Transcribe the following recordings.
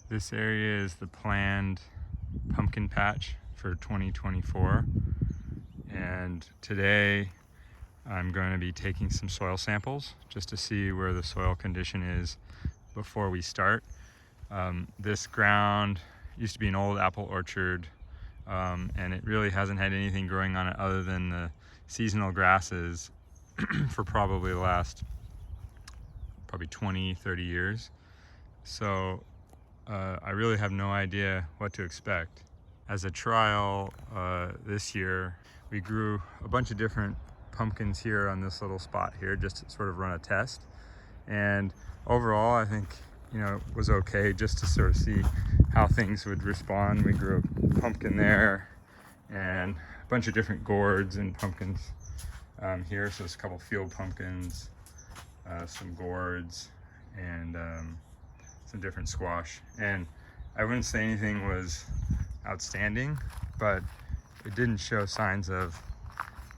This area is the planned pumpkin patch for 2024, and today I'm going to be taking some soil samples just to see where the soil condition is before we start. This ground used to be an old apple orchard, and it really hasn't had anything growing on it other than the seasonal grasses for probably the last 20-30 years. So I really have no idea what to expect. As a trial this year, we grew a bunch of different pumpkins here on this little spot here just to sort of run a test. And overall, I think, it was okay just to sort of see how things would respond. We grew a pumpkin there and a bunch of different gourds and pumpkins here. So there's a couple field pumpkins, some gourds, and some different squash. And I wouldn't say anything was outstanding, but it didn't show signs of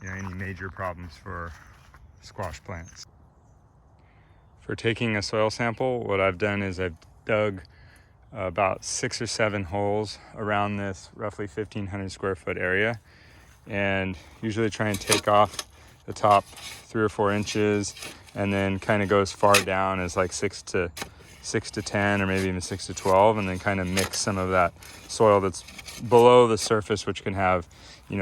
any major problems for squash plants. For taking a soil sample, what I've done is I've dug about 6 or 7 holes around this roughly 1,500 square foot area, and usually try and take off the top 3 or 4 inches, and then kind of go as far down as like 6 to 10, or maybe even 6 to 12, and then kind of mix some of that soil that's below the surface, which can have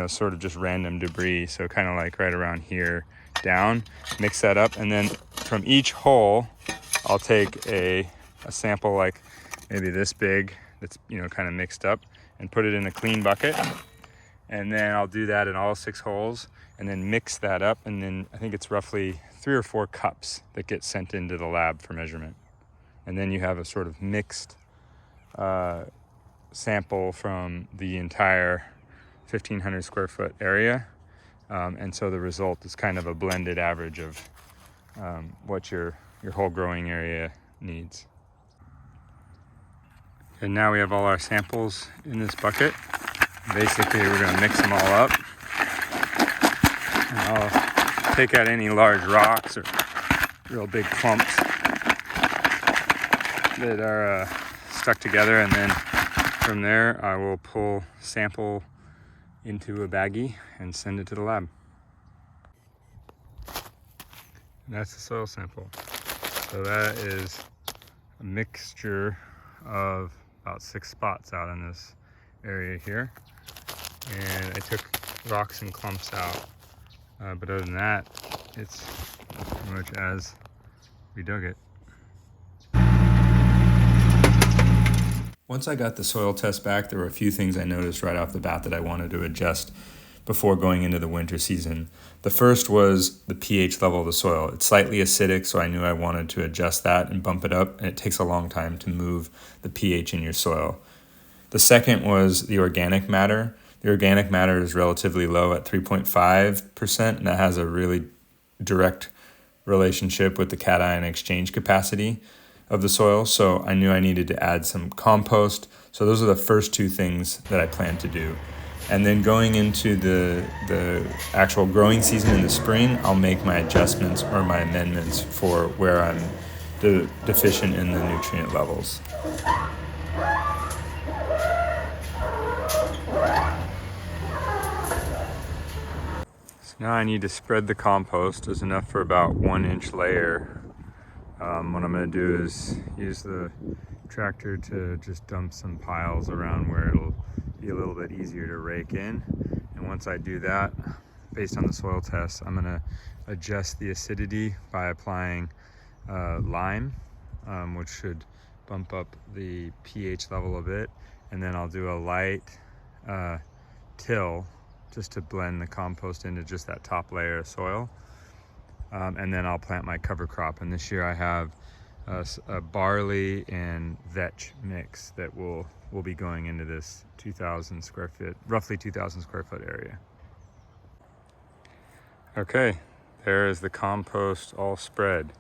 sort of just random debris, so kind of like right around here down, mix that up, and then from each hole I'll take a sample like maybe this big that's kind of mixed up, and put it in a clean bucket, and then I'll do that in all 6 holes, and then mix that up, and then I think it's roughly 3 or 4 cups that get sent into the lab for measurement. And then you have a sort of mixed sample from the entire 1,500 square foot area. And so the result is kind of a blended average of what your whole growing area needs. And now we have all our samples in this bucket. Basically, we're going to mix them all up. And I'll take out any large rocks or real big clumps that are stuck together, and then from there I will pull sample into a baggie and send it to the lab. And that's the soil sample. So that is a mixture of about 6 spots out in this area here, and I took rocks and clumps out, but other than that, it's pretty much as we dug it. Once I got the soil test back, there were a few things I noticed right off the bat that I wanted to adjust before going into the winter season. The first was the pH level of the soil. It's slightly acidic, so I knew I wanted to adjust that and bump it up, and it takes a long time to move the pH in your soil. The second was the organic matter. The organic matter is relatively low at 3.5%, and that has a really direct relationship with the cation exchange capacity of the soil, so I knew I needed to add some compost. So those are the first 2 things that I planned to do. And then going into the actual growing season in the spring, I'll make my adjustments or my amendments for where I'm deficient in the nutrient levels. So now I need to spread the compost. There's enough for about 1-inch layer. What I'm going to do is use the tractor to just dump some piles around where it'll be a little bit easier to rake in. And once I do that, based on the soil test, I'm going to adjust the acidity by applying lime, which should bump up the pH level a bit. And then I'll do a light till just to blend the compost into just that top layer of soil. And then I'll plant my cover crop. And this year I have a barley and vetch mix that will be going into this 2,000 square foot, roughly 2,000 square foot area. Okay, there is the compost all spread.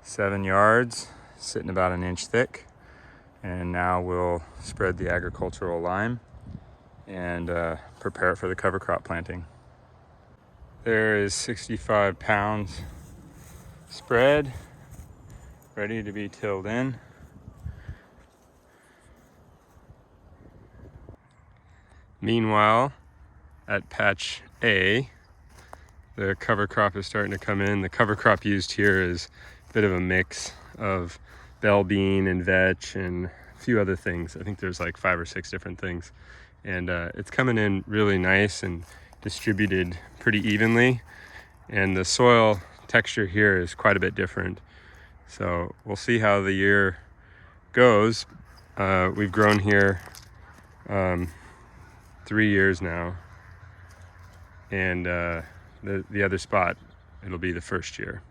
7 yards, sitting about 1 inch thick. And now we'll spread the agricultural lime and prepare it for the cover crop planting. There is 65 pounds spread, ready to be tilled in. Meanwhile, at patch A, the cover crop is starting to come in. The cover crop used here is a bit of a mix of bell bean and vetch and a few other things. I think there's like 5 or 6 different things. And it's coming in really nice and distributed pretty evenly. And the soil texture here is quite a bit different. So we'll see how the year goes. We've grown here 3 years now, and the other spot, it'll be the first year.